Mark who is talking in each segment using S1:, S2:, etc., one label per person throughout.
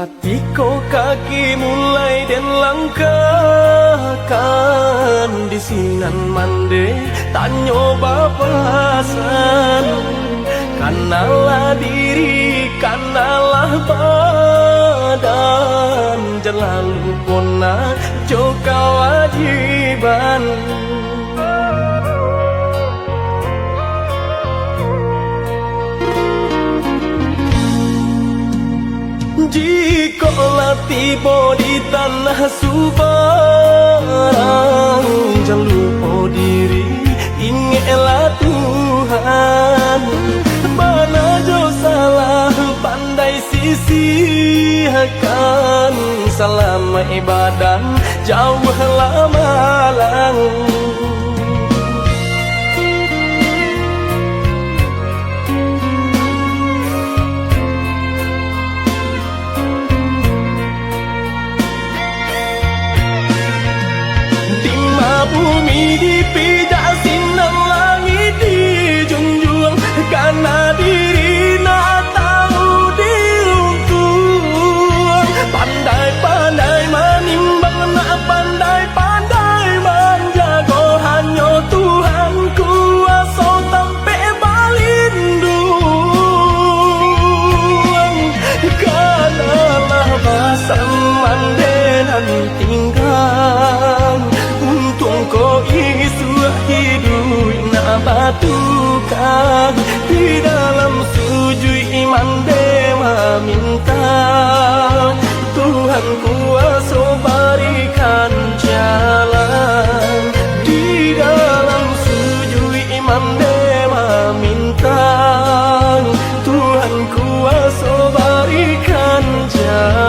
S1: Hatiku kaki mulai dan langkahkan di sinan mande tak nyoba pasan. Kanalah diri, kanalah badan, jangan lupa joka wajiban. Jikalau tiba di tanah Subarang, jangan lupa diri, ingatlah Tuhan. Mana jauh salah pandai sisihkan, selama ibadah jauhlah malang. Bumi dipijak sinar langit dijunjung, karena diri nak tahu diuntung. Pandai-pandai menimbang, nak pandai-pandai menjaga, hanya Tuhan kuasa sampai balindung. Kanalah basam mandenan tinggal, ko isu hidup nak batukan di dalam sujud iman dewa minta Tuhan kuasa berikan jalan. Di dalam sujud iman dewa minta Tuhan kuasa berikan jalan.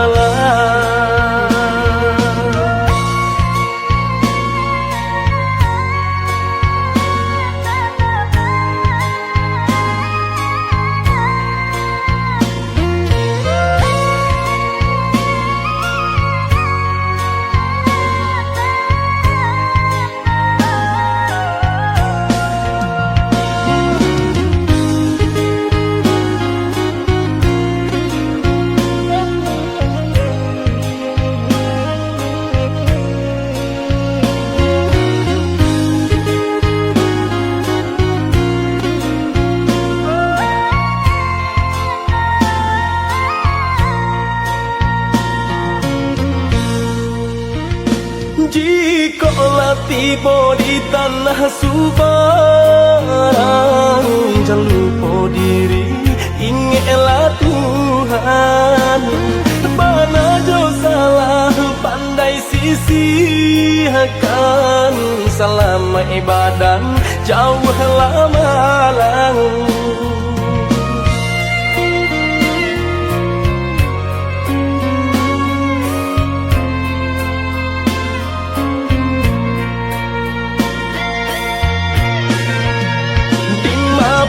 S1: Jikalau tiba di tanah Subarang, jangan lupa diri, ingatlah Tuhan. Mana jauh salah pandai sisihkan, selama ibadah jauhlah malang.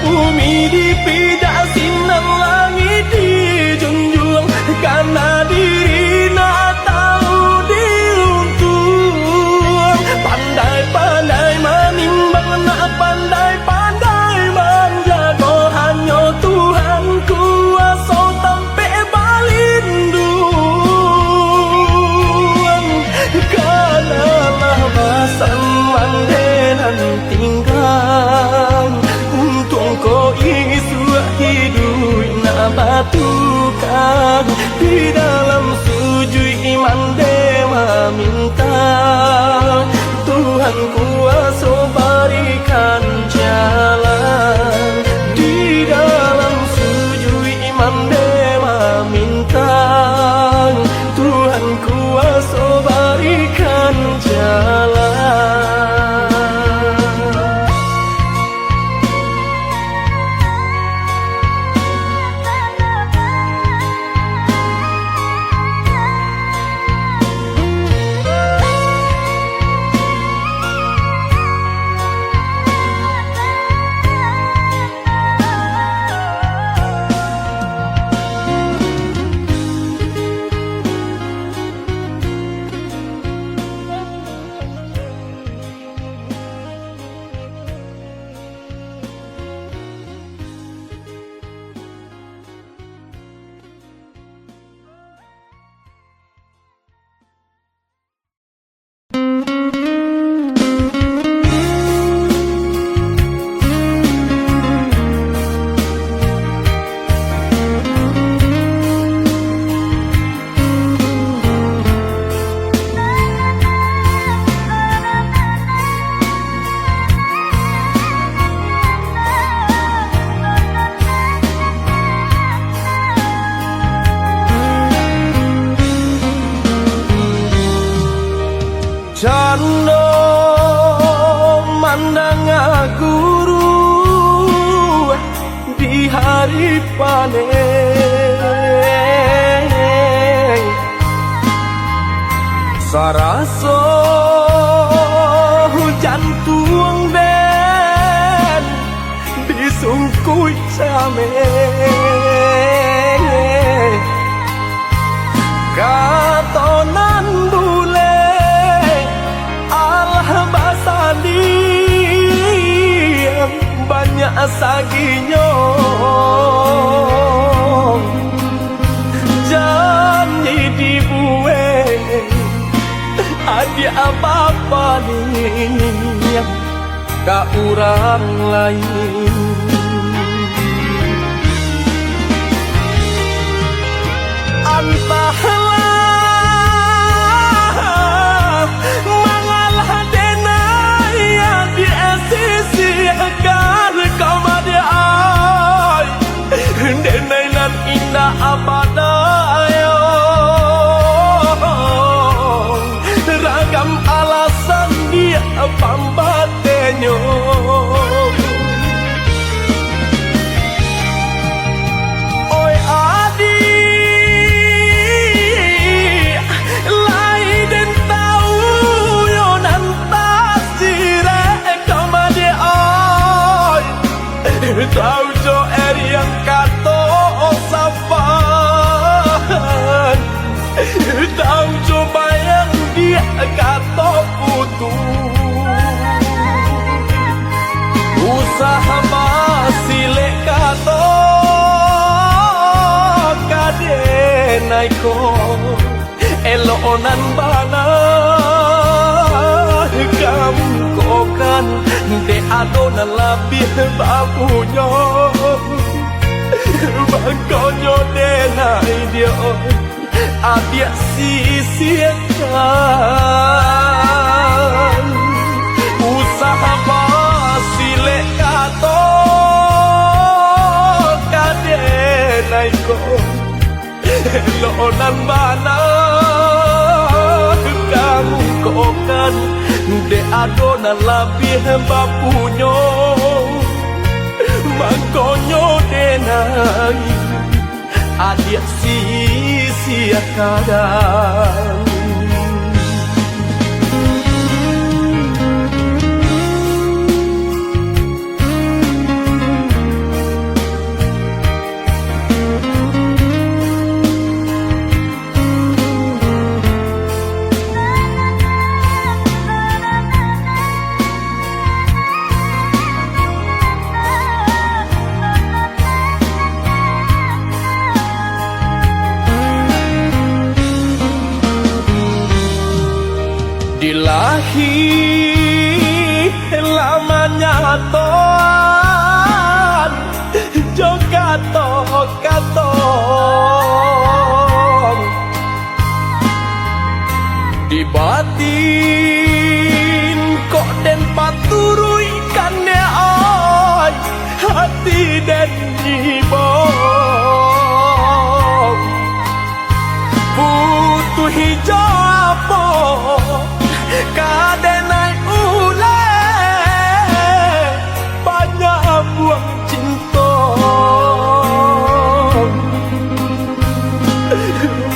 S1: Bumi dipijak sinar langit dijunjung, karena diri nak tahu diuntung. Pandai-pandai menimbang, nak pandai-pandai menjaga, hanya Tuhan kuasa sampai balindung. Kanalah basam mandenan tinggal, ko isu hidup nak batukan di dalam sujud iman dewa minta Tuhan kuasa berikan jalan. Di dalam sujud iman dewa minta Tuhan kuasa berikan jalan. maneh saraso jantung den disungkui came katonan bule alah basali banyak saginya janji dibueng ada apa-apa nih ka urang lain antahlah mangalah denai yang di sisi agar kau madiai denai nan indah abadayo ragam alasan dia pambatenyo oi adi lai den tau yo nan tasire kamade oi tau jo eri yang kato osapan tau jo bayang dia kato putu usaha masile kato kadenai ko elonan bana kamu kokan de adona labih babunya bagonyo denai dia adia sisiakan usaha basile kato kadenai ko lonan bana kamu kokan de adona labih bapunyo mangkonyo denai adia sisiakan dilahi lamanya toan joka katong di batin kok den paturui kane oi hati den jibong butuh hijau kadenai ule banyak buang cinta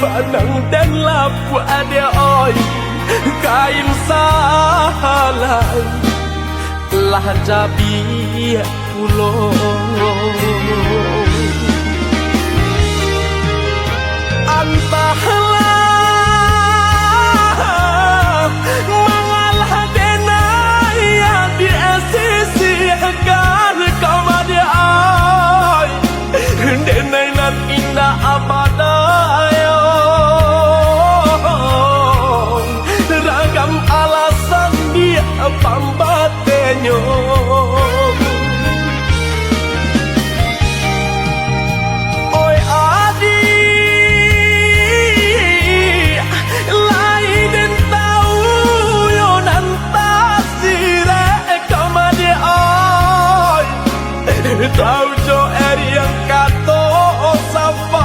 S1: padang dan lapu ada oi kain salai lah jabi pulo antahlah mangalah denai yang di sisi agar kau madiai denai nan indah abadayo ragam alasan dia pambatenyo oi adi lai den tau yo nan tasire kamade oi tau jo eri yang kato osapan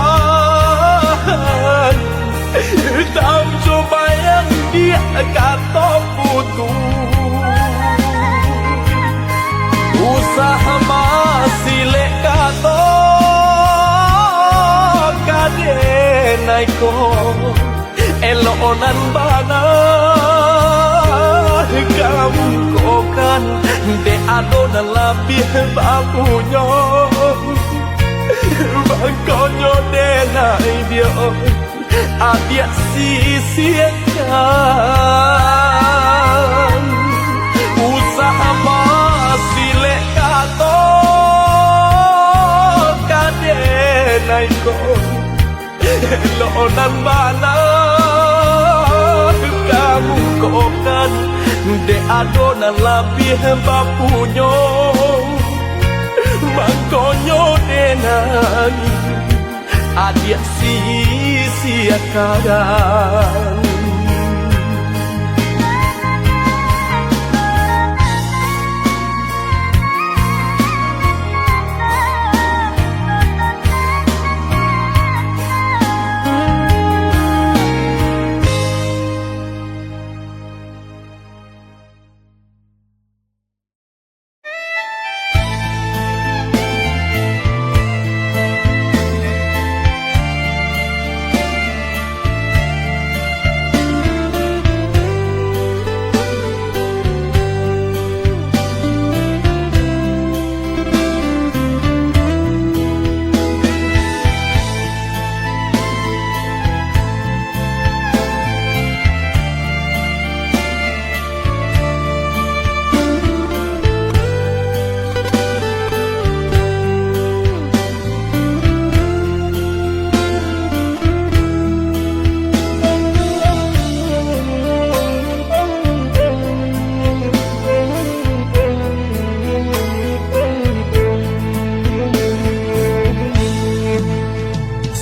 S1: denai ko elonan bana kamu kokan de adonan labih bakunyo bakonyo denai dia adia sisiakan usaha masile kato kadenai ko elonan bana kamu kokan de adonan labih bapunyo bakonyo denai adia sisiakan.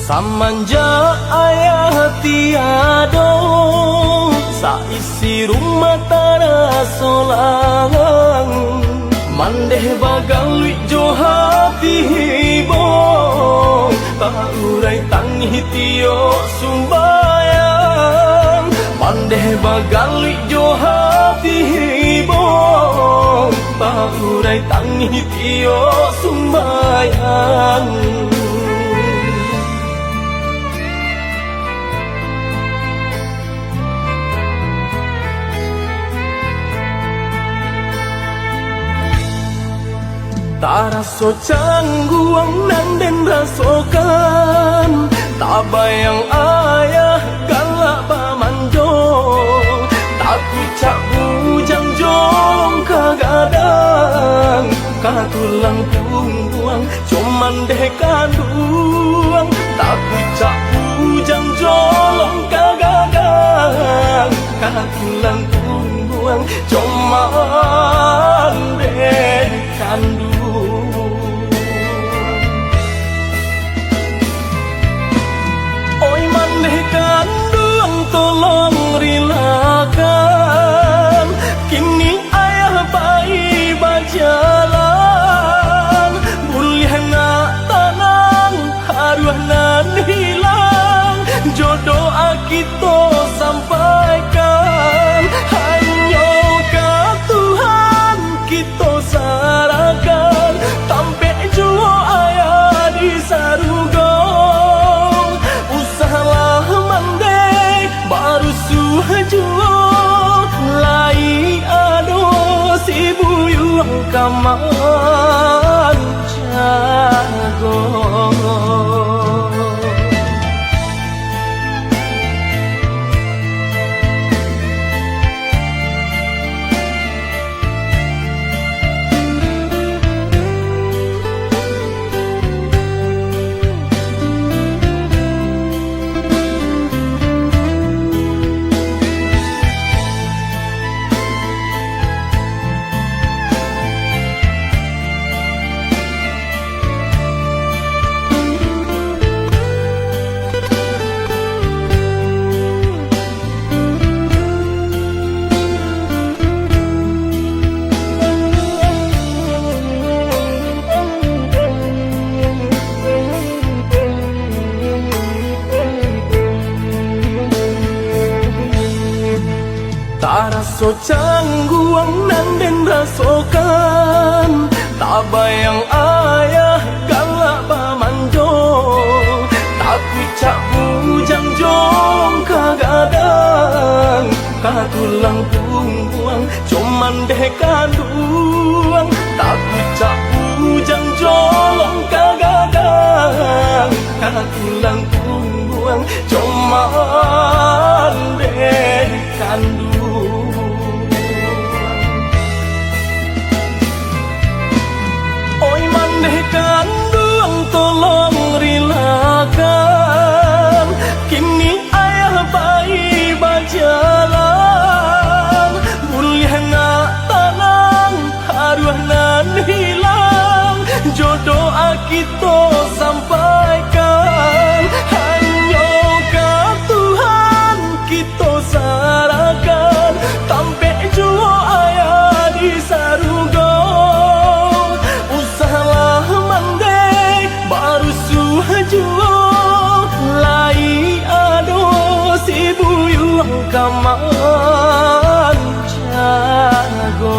S1: Samanja ayah tiado saisi rumah tara solang mandeh bagalwi johati hibo paurai tangi tio sumbayang mandeh bagalwi johati hibo paurai tangi tio sumbayang. Taraso cangguang nan den rasokan tabayang ayah galak pamanjo takut cak bujang jong kagadang katulang buang cuman deh kanduang takut cak bujang jong kagadang katulang buang cuman deh kanduang. Oi mandeh kandung tolong rilakan kini ayah bayi berjalan boleh nak tanang haruah nan hilang jodoh akito sampaikan hanya ke Tuhan kita sarakan tampe juo ayah di sarugo usahalah mandai baru suhajuo lai ado si buyuang kaman jago. Taraso cangguang nan den rasokan tabayang ayah galak pamanjo takut cak bujang tulang buang cuman deh kanduang tak kucak bujang jolong kagadang tulang buang cuman deh kanduang oi mandeh kanduang tolong rilakan kini ayah bayi bajalan boleh nak tanang haruah nan hilang jodoh kita sampaikan hanya ke Tuhan kita sarakan sampai jua ayah di sarugo usahlah mandai baru suhajuo lai ado si buyung kaman jago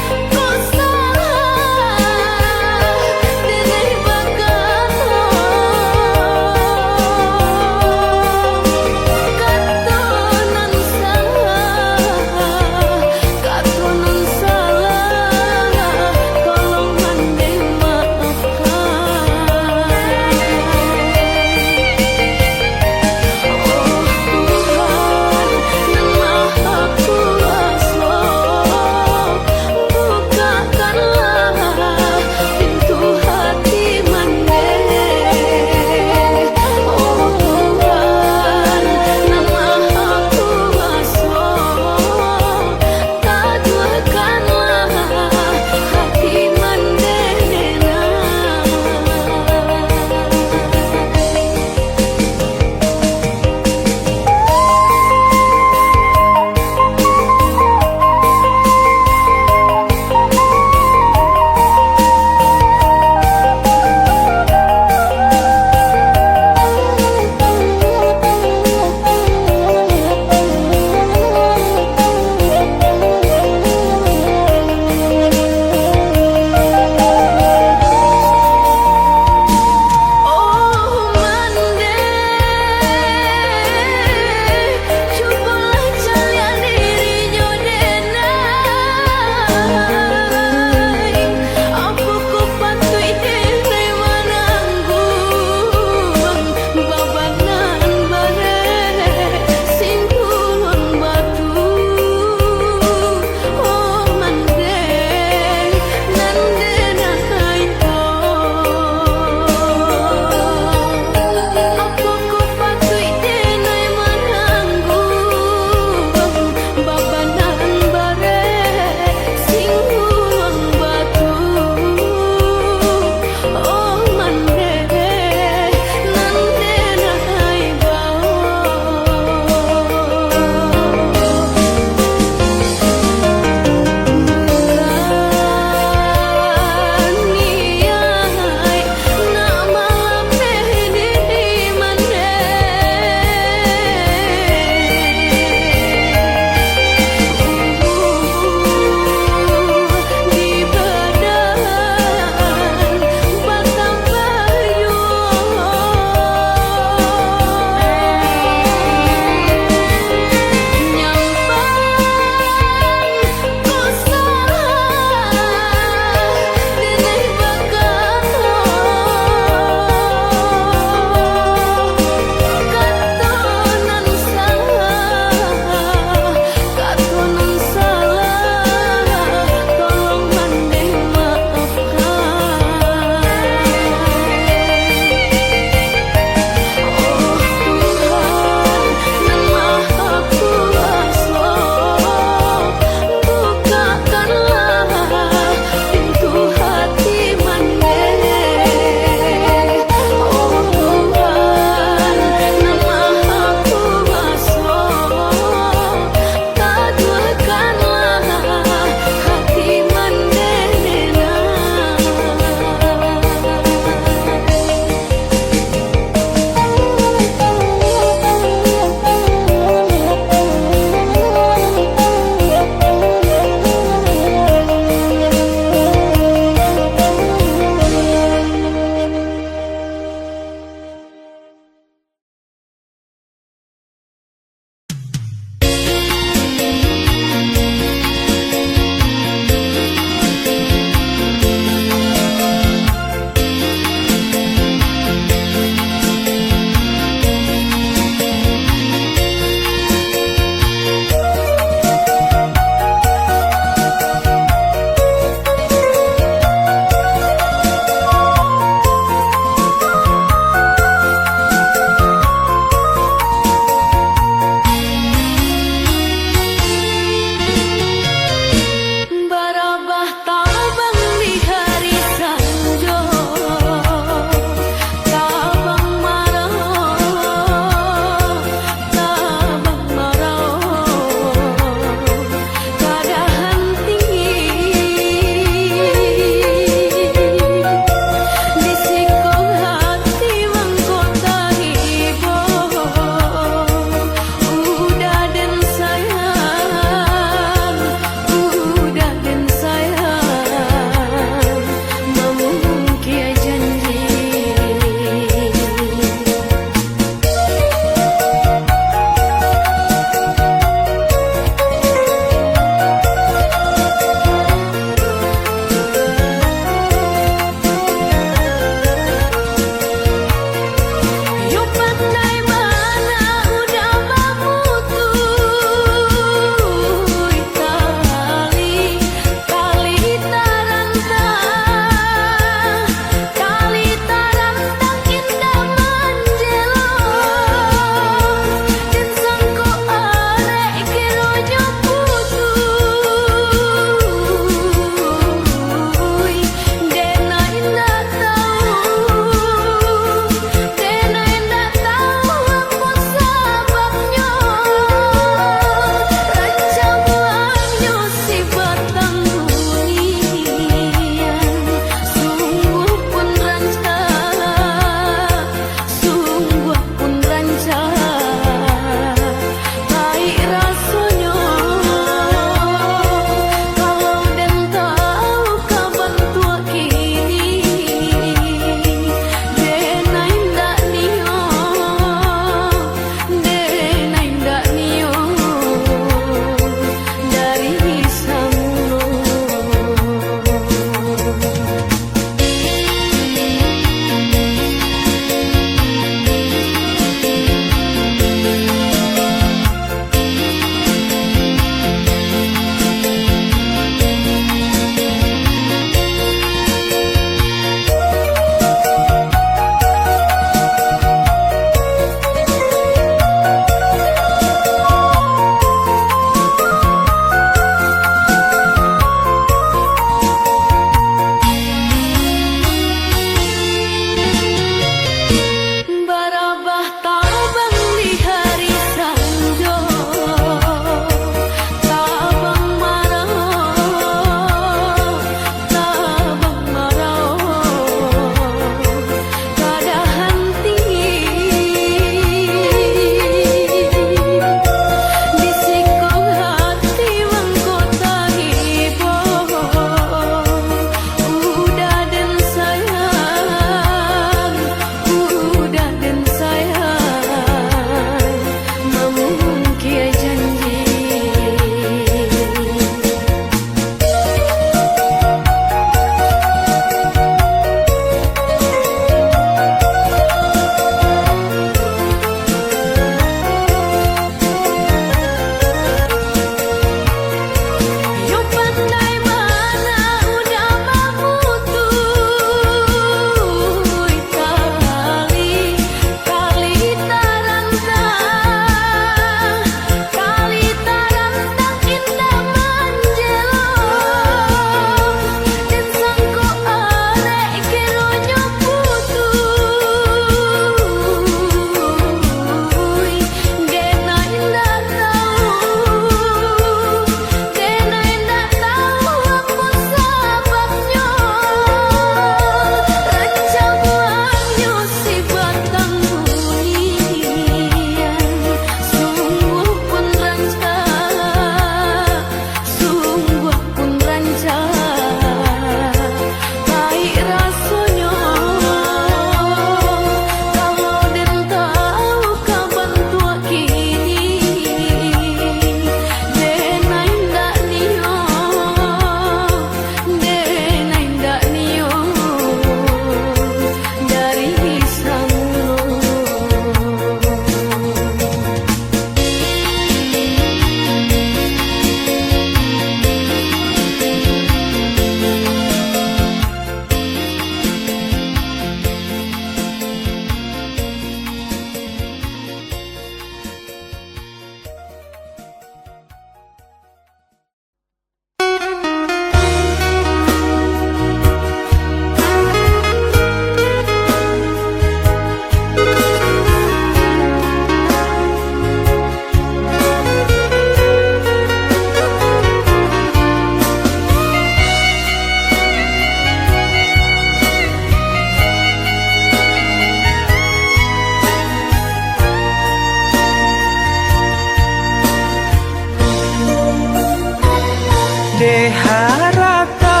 S1: Deharata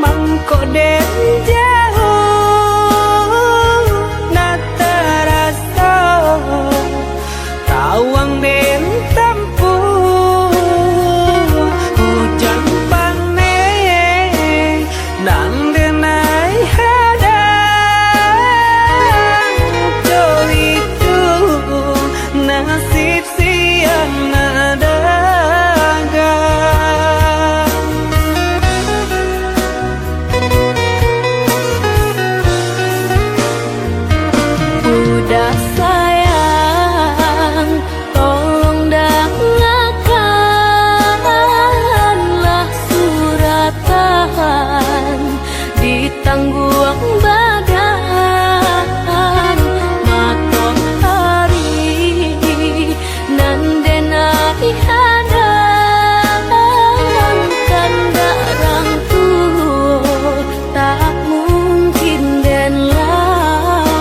S1: mangko den jauh na terasa tawang den tempuh hujan panen nang denai hadang jauh itu nasib siang nada tangguang badan matok hari nandenai hadang kandarang tuh tak mungkin den lawan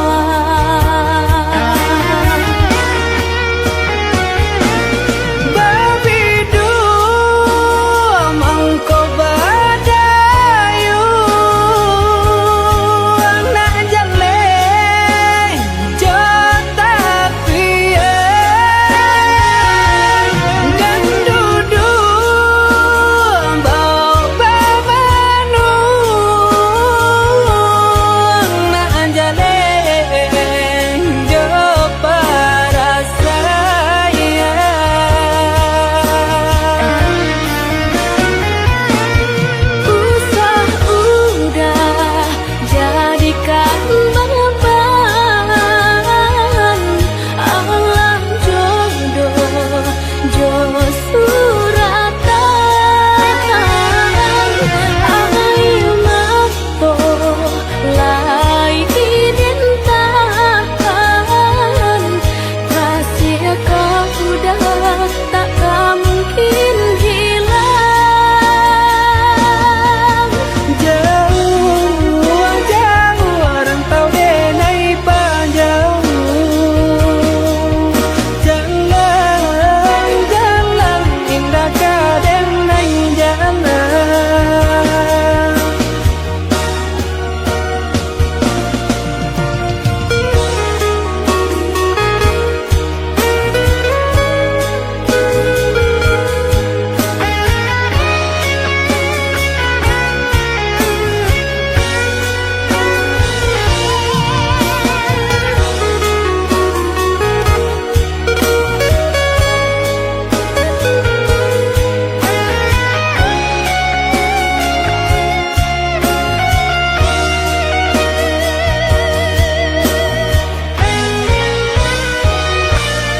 S1: babidu mangko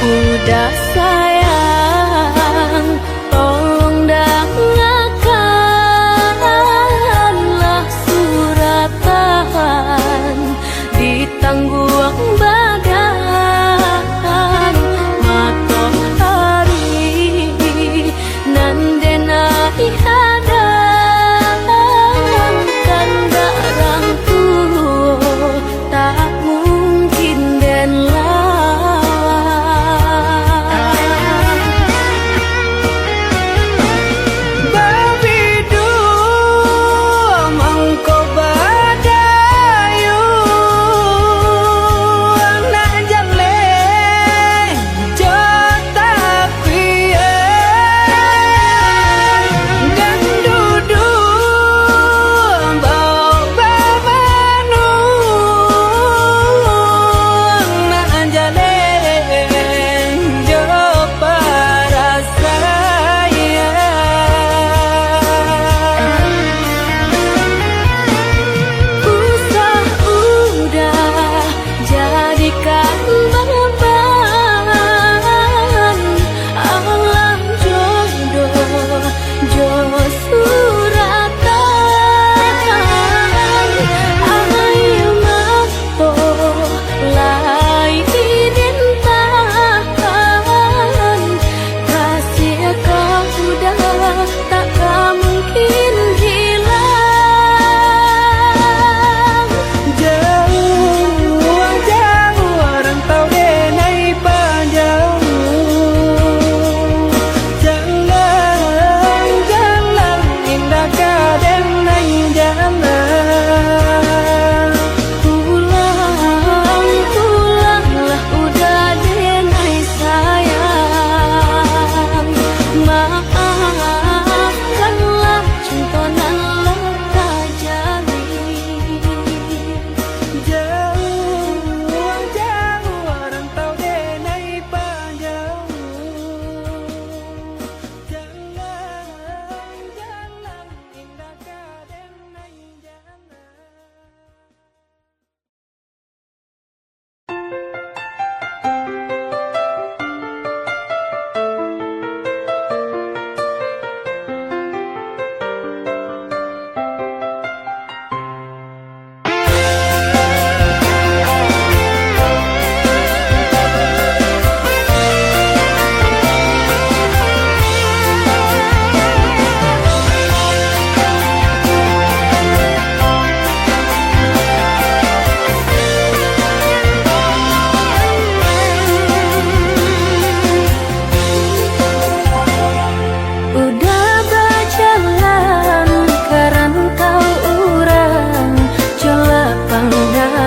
S1: udah sayang, tolong dengarkanlah suratan di tangguang badan matok hari nandenai hadang kandarang tuh tak mungkin den lawan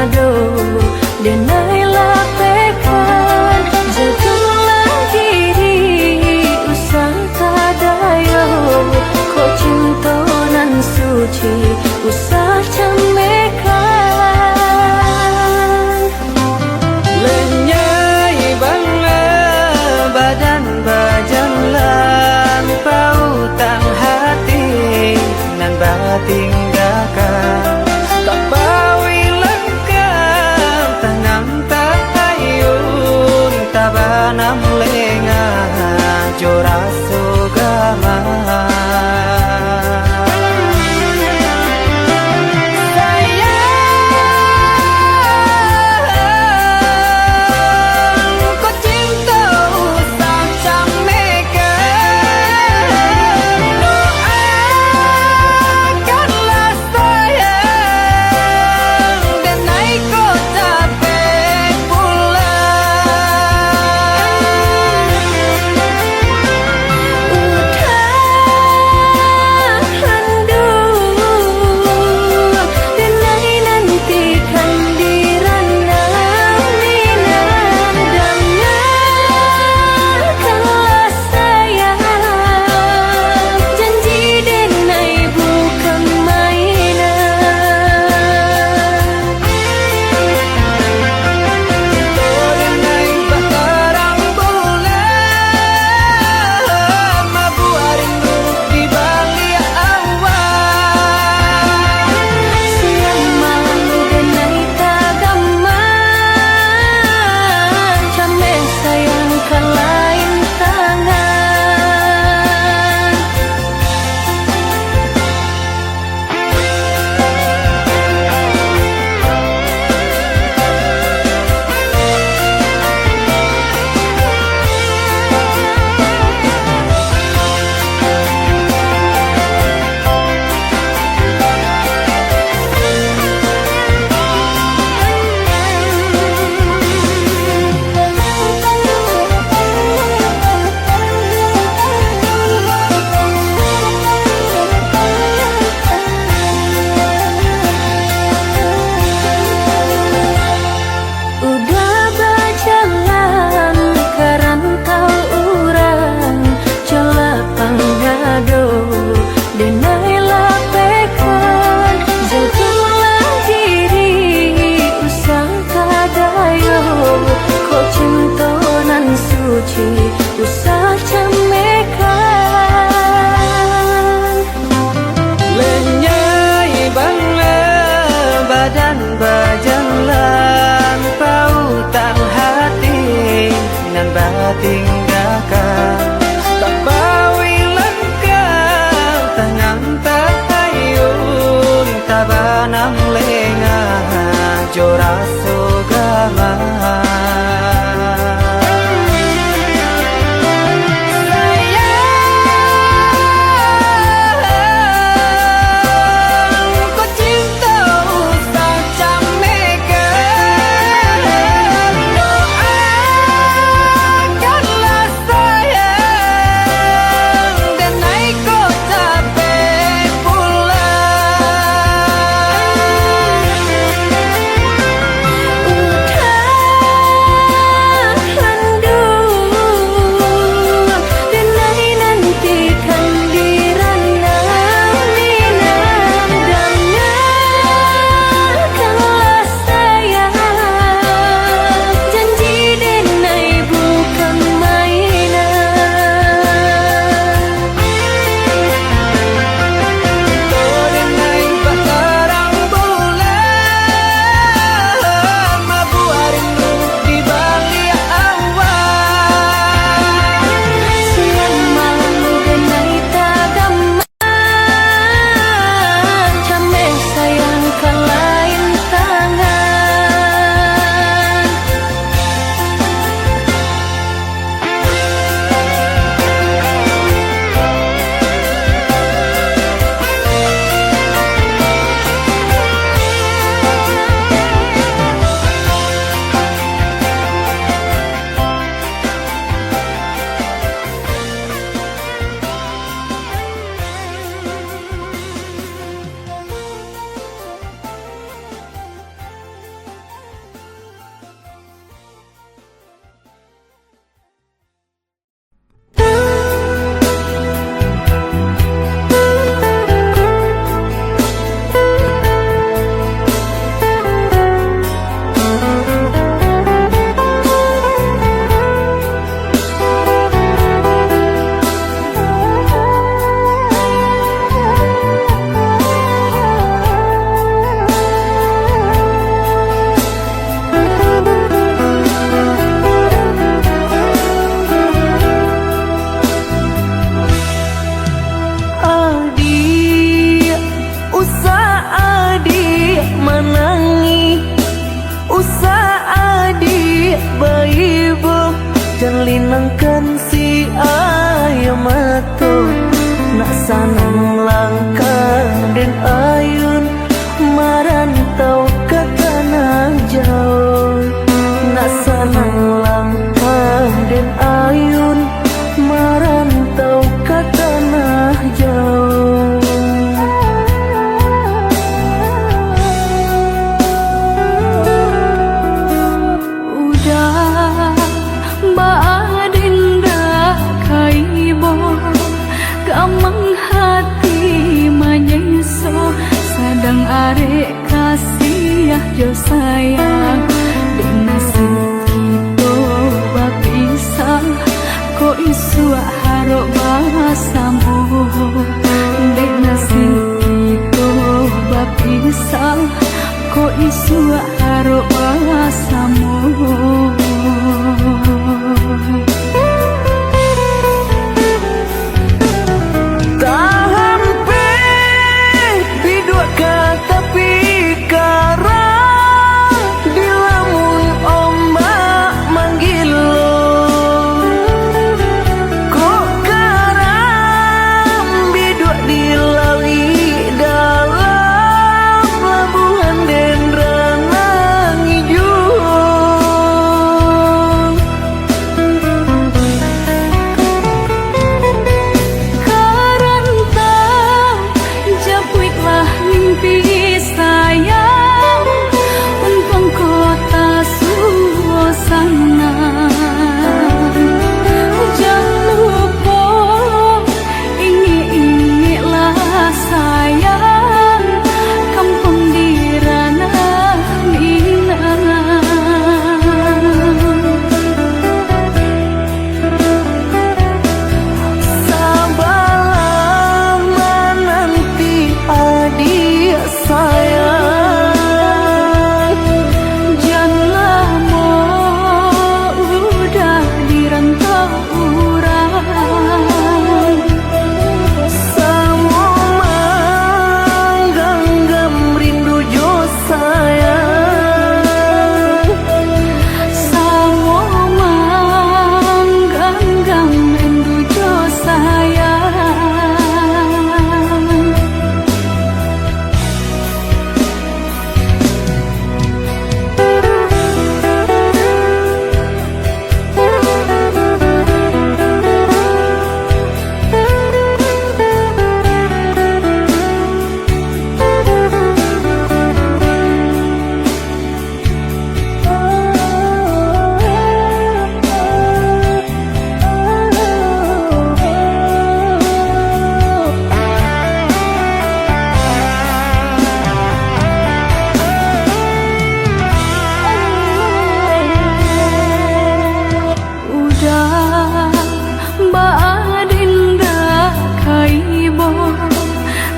S1: ngado denailah pekan jagalah diri usah kadayo ko cinta nan suci usah camekan
S2: lenyai bangla badan bajan lampau tang hati nan batin gakang tak bawi lengkap tanam tak ayun tabanam lenga joraso gama
S1: usah camekan
S2: lenyai bangla badan bajan lampau tang hati nan batin gakang tak bawi lengkap tanam tak ayun tabanam lenga joraso gama
S1: sayang dinasib kita bapisah ko isu harok basamu dinasib kita bapisah ko isu harok basamu.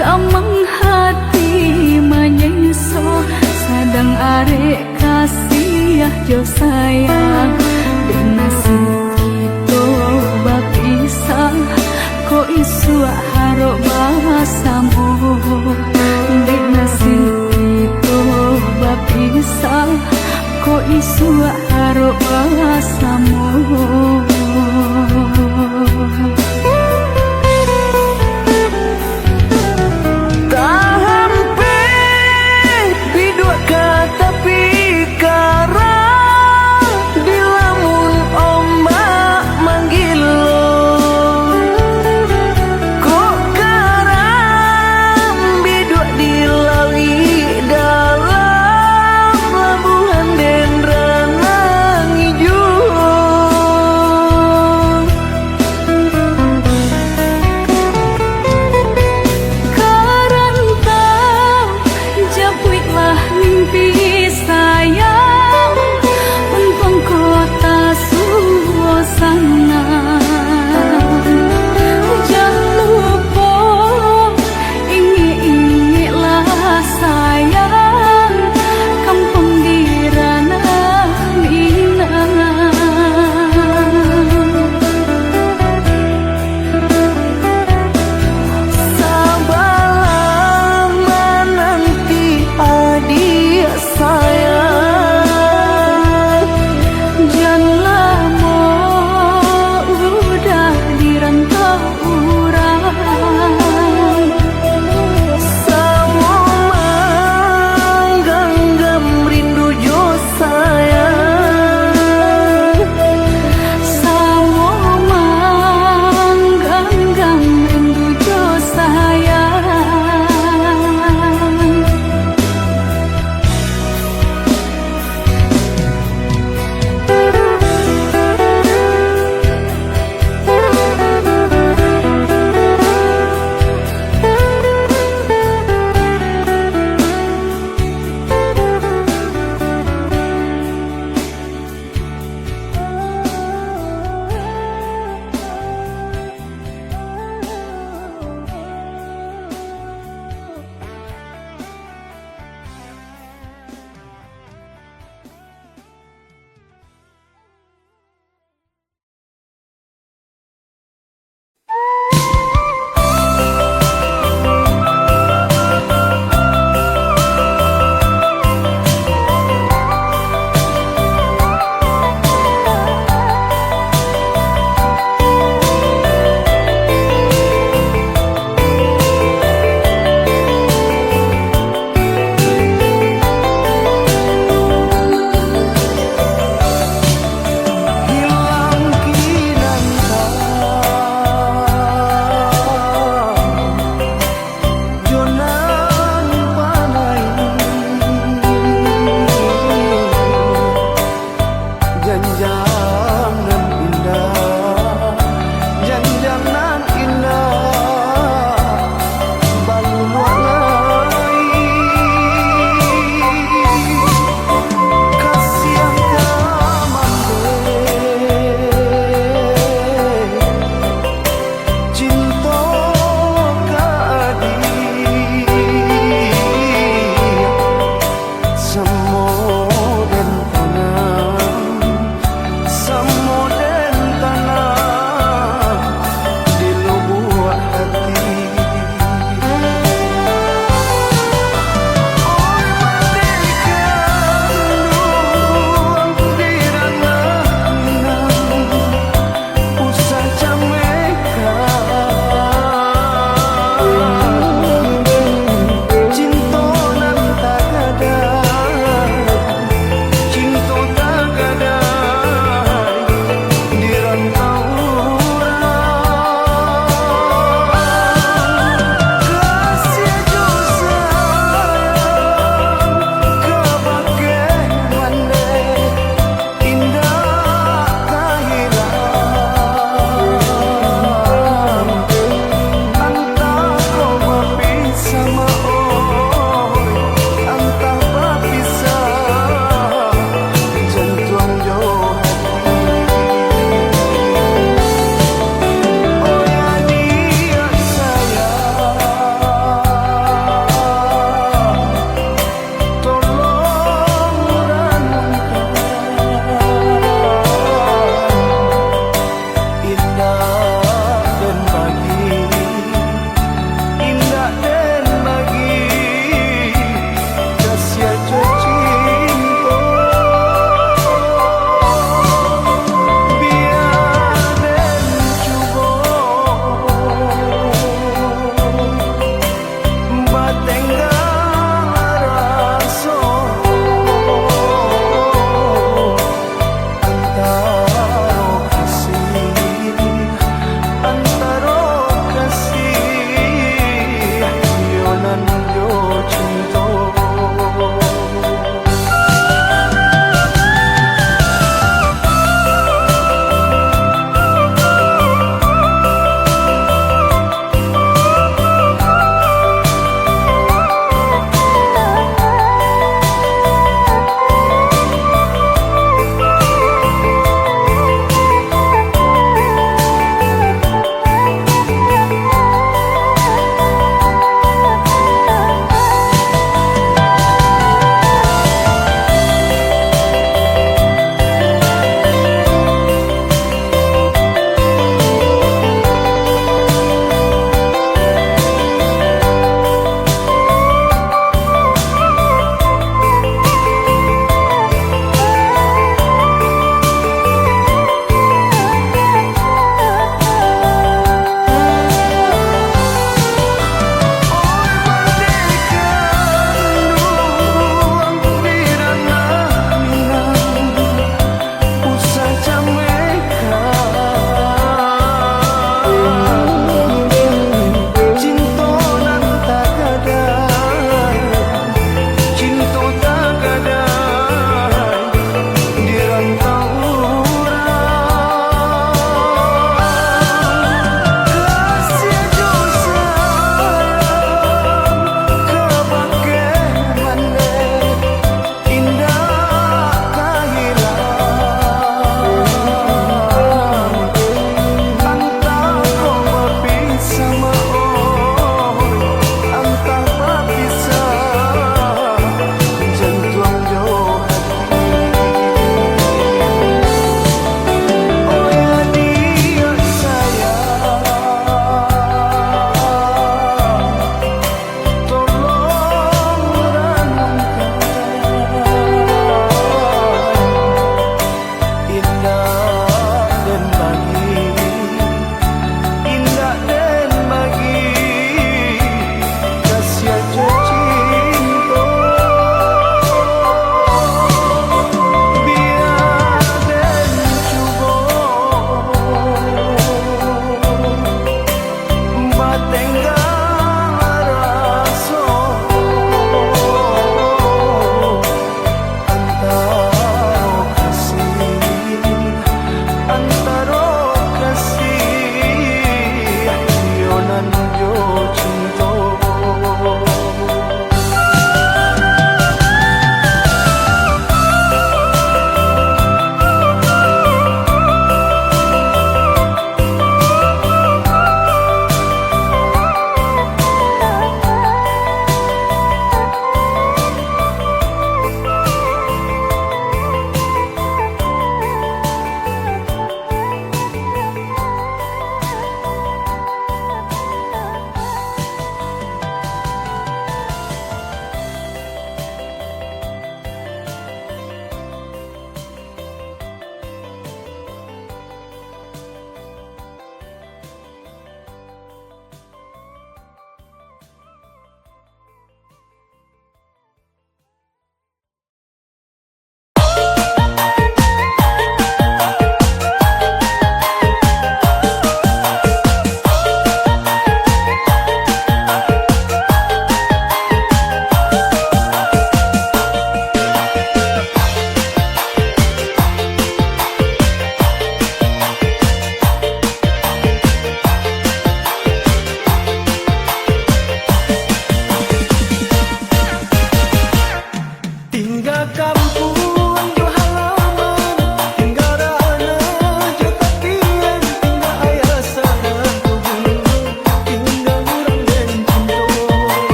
S1: Gamang hati menyeso sadang arek kasih jo sayang dinasib kita bapisah ko isu harok basamu dinasib kita bapisah ko isu harok basamu.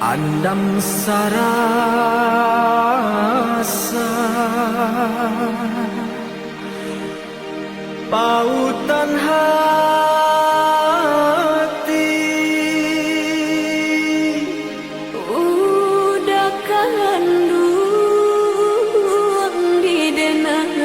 S2: Andam sarasa pautan hati
S1: udah kandung di denai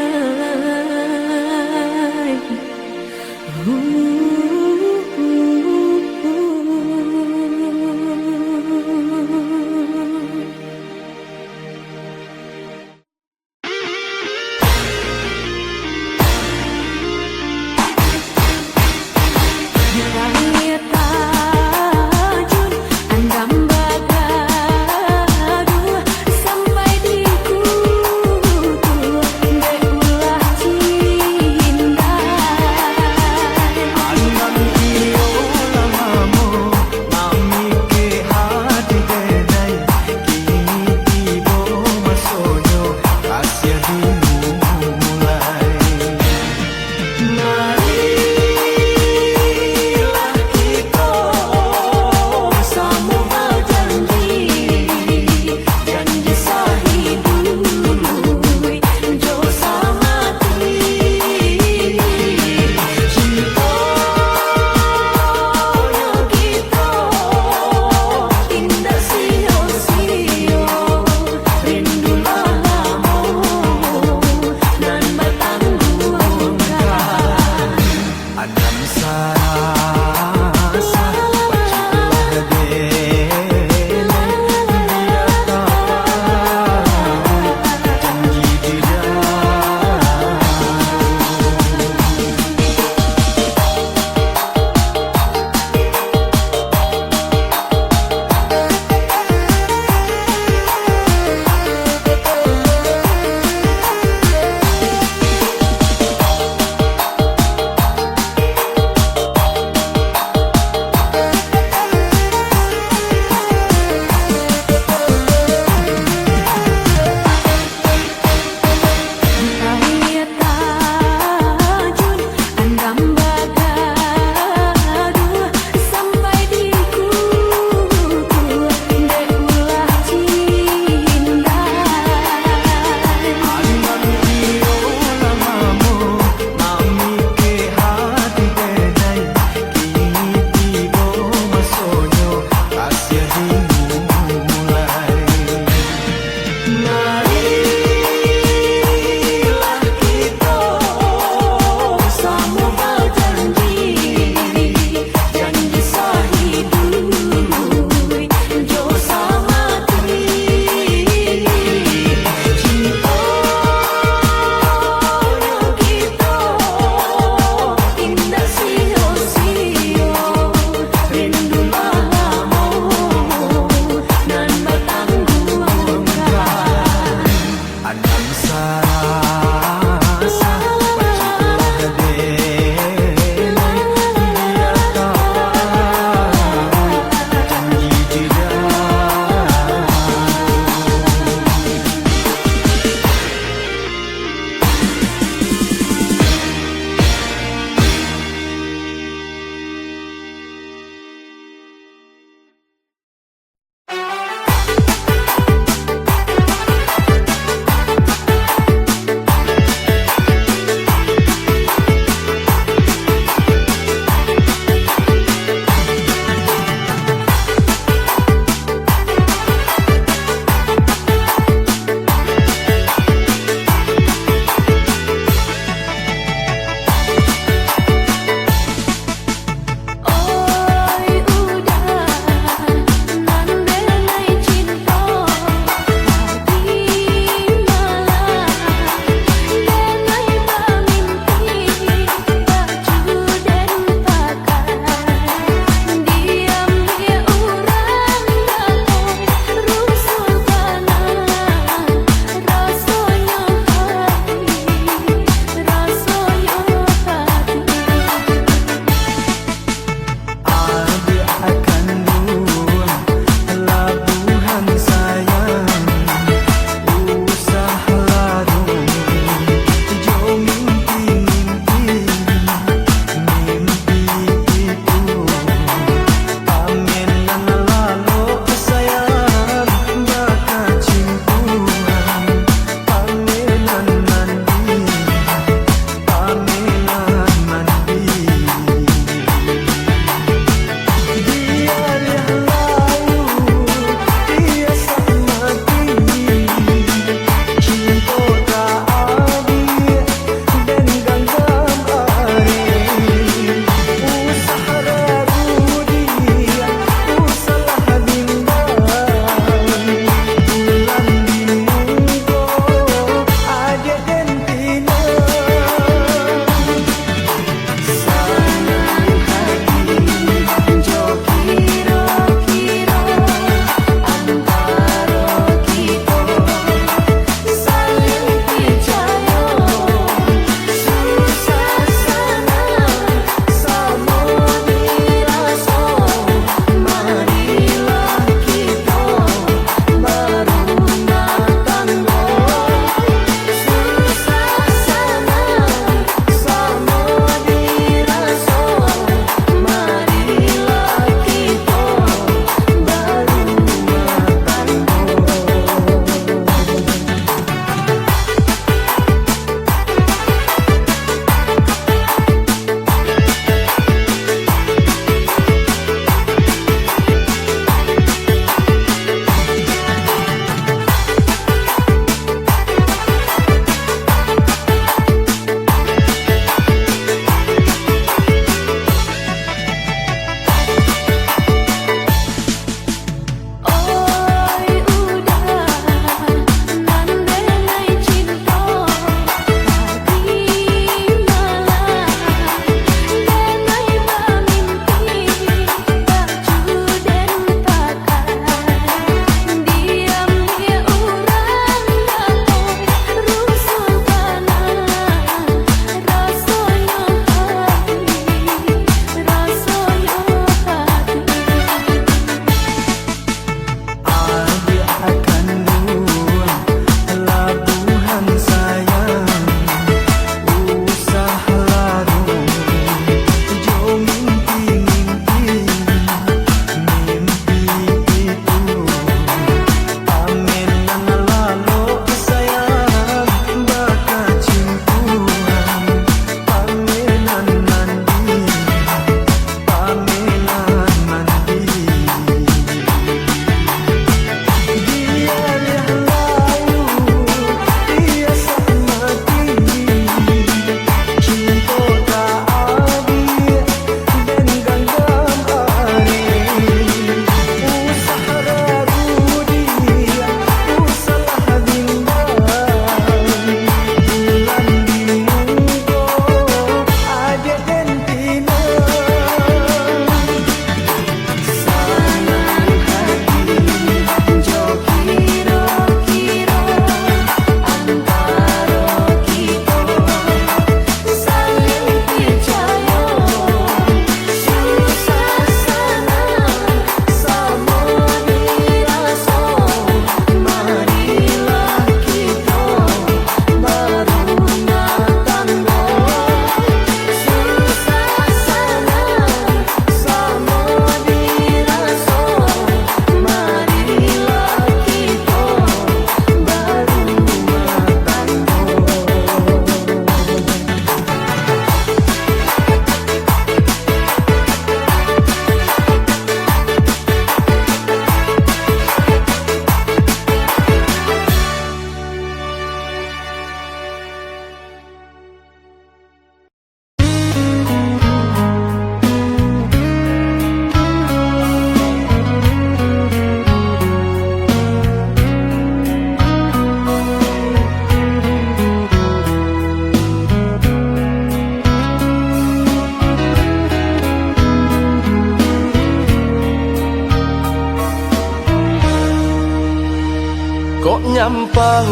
S3: nyampang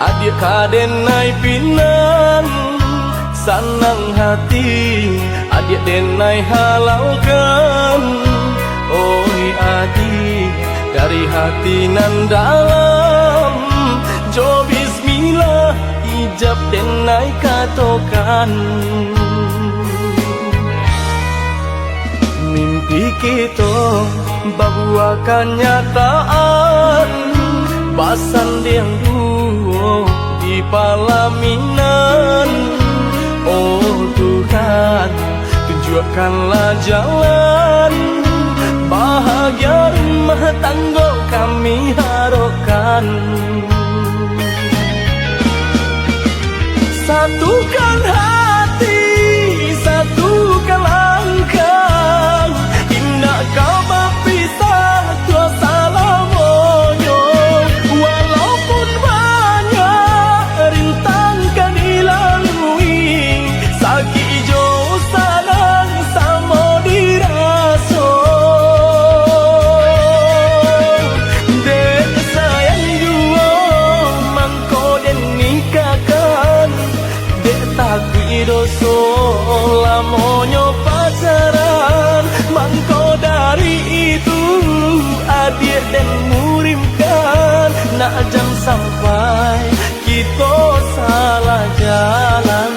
S3: adik kadenai pinan sanang hati adik denai halalkan. Oi adik dari hati nan dalam jo bismillah ijab denai katokan. Mimpi kita bahwa kenyataan basan yang dulu di palaminan. Oh Tuhan, tunjukkanlah jalan bahagia rumah tangga kami harapkan. Satukan hati, satukan langkah, indah kau berpisah tua salamonyo. Walaupun banyak rintangan dilalui, sakit jo sadang sama diraso. Dek sayang jua mangko den nikahkan, dek takui doso lamonyo pacaran. Mangko dari itu adik dan murimkan, nak jam sampai kita salah jalan.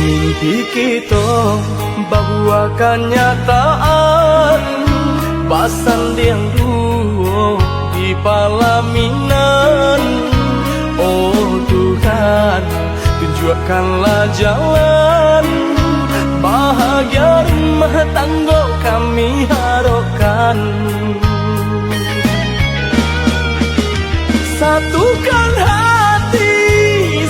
S3: Mimpi kita bahwa kenyataan basan yang dulu di palaminan. Oh Tuhan, tunjukkanlah jalan bahagia rumah tangga kami harapkan. Satukan hati,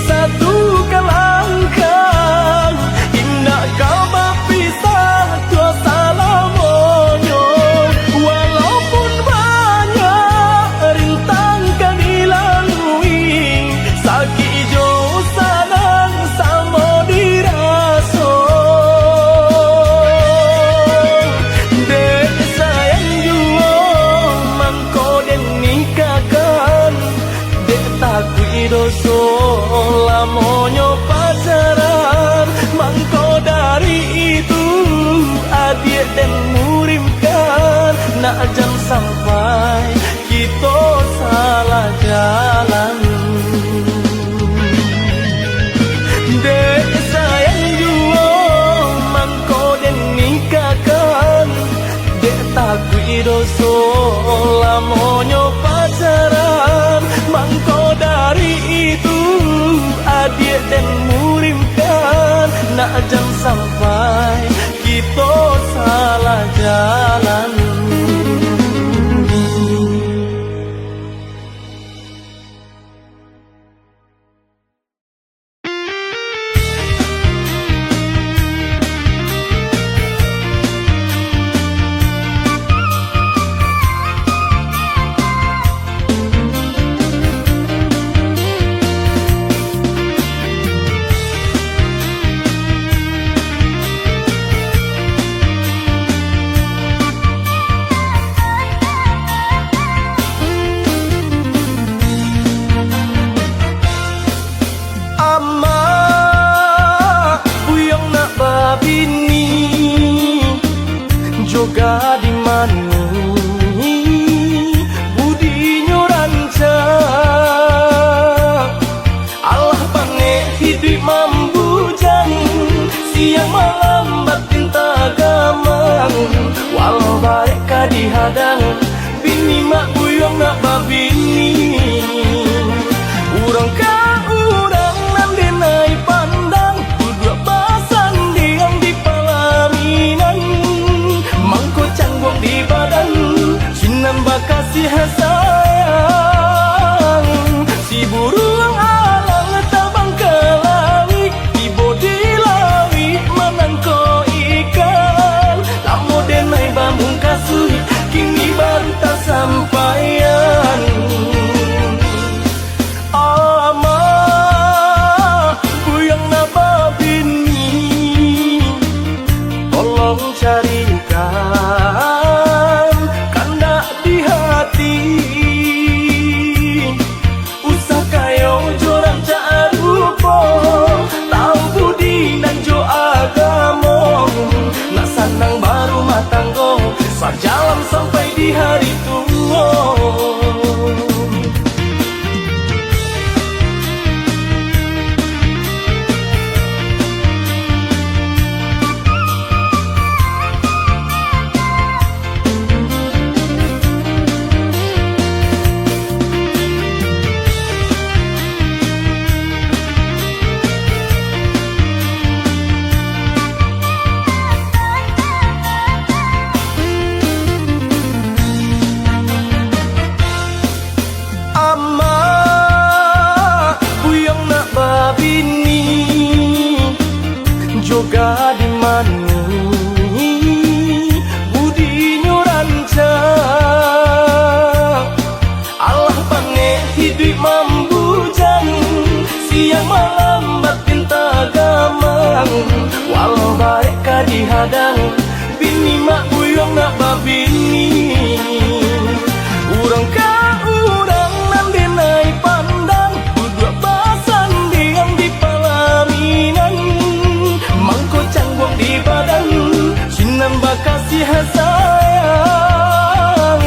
S3: satukan langkah, indah kau berpisah tua salamonyo. Walaupun banyak rintangan dilalui, sakit jo sadang sama diraso. Dek sayang jua mangko den nikahkan, dek takui doso lamonyo pacaran. Mangko dari itu adik dan murimkan, nak jam sampai kita salah jalan. Dek sayang jua mangko den nikahkan, dek takui doso lamonyo pacaran. Mangko dari itu adik dan murimkan, nak jam sampai kita salah jalan. siang malam batin tak gamang. Walau mereka dihadang, bini mak buyong nak babini. Urang ka urang nan denai pandang, duduk basan diang di palaminan. Mangko canggung di badan, sinan bakasih sayang. Si burung alang tabang ke lawi, ibu di lawi menangko ikan. Lamo denai bamung kasui, kini baru tak sampaian. Ama buyang napa bini, tolong carikan kanda di hati. Usah kayo jorang carupo, tahu budi nan jo agamo. Nak sanang baru matanggo, sajalan sampai di hari tua. Joga di mani budi nyuranca, Allah pange hidup mambujang. Siang malam batin tak gamang, walau mereka dihadang, bini mak buyong nak babini. Urang ka urang nan denai pandang, duduk basan diang di palaminan. Mangko canggung di badan, sinan bakasih sayang.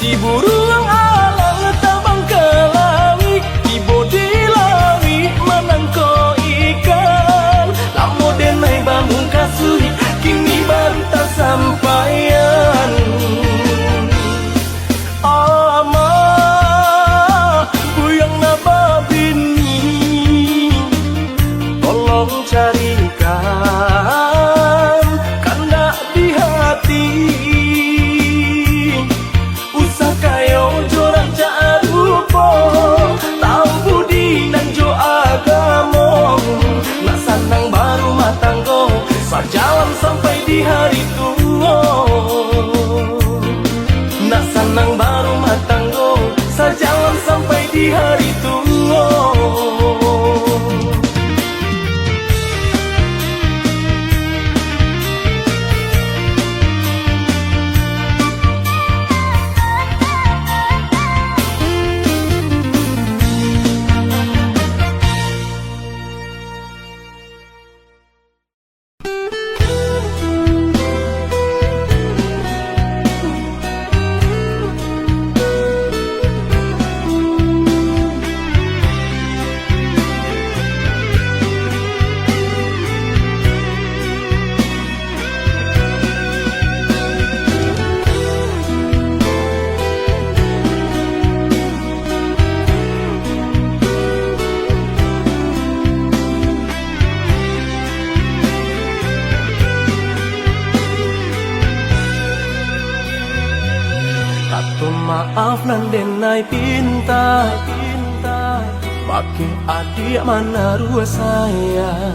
S3: Si burung alang tabang ke lawi, ibu di lawi menangko ikan. Lamo denai bamung kasui, kini baru tak sampaian. Ama buyang napa bini, tolong carikan kanda di hati. Usah kayo jorang carupo, tahu budi nan jo agamo. Nak sanang baru matanggo, sajalan sampai di hari tua. Nak sanang baru matanggo, sajalan sampai di hari tua. Maaf nan denai pinta, bagi adik mana rua saya.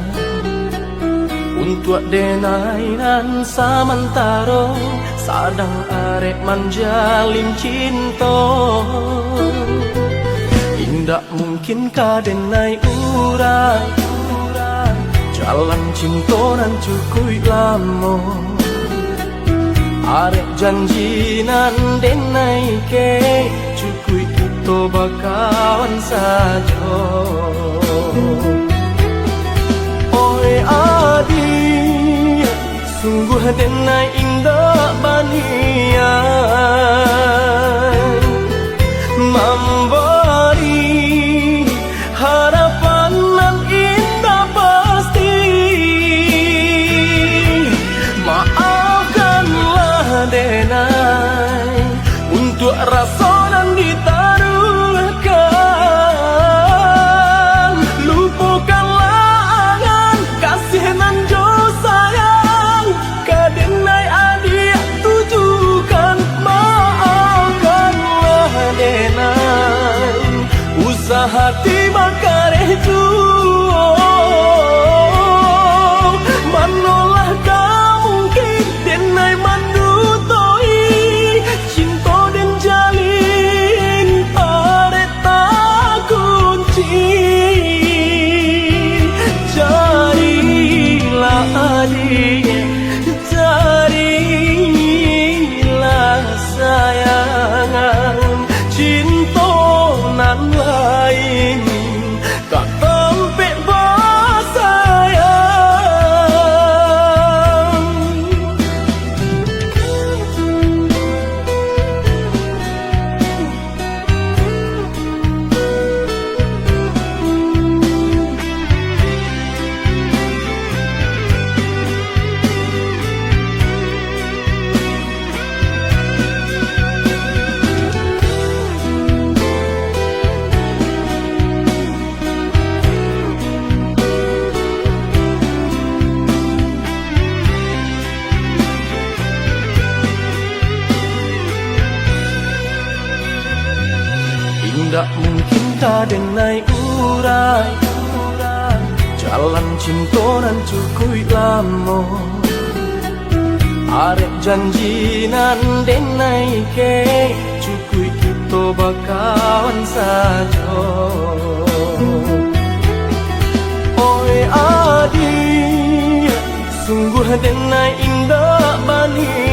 S3: Untuk denai nan samantaro, sadang arek manjalin cinta. Indak mungkin ka denai urai, jalan cinta nan cukup lama. Arek janji nan denai ke, cukup itu bakawan saja. Oi adi, sungguh denai indah banian, memberi harapan nan indah pasti. kembali. Jadilah sayangan cinta nan lain tak tempe sayang. Tak mungkin kadenai urai jalan cinta nan cukui lamo. Arep janji nan denai ke cukui kita bakawan saja. Oi adi sungguh denai indah bani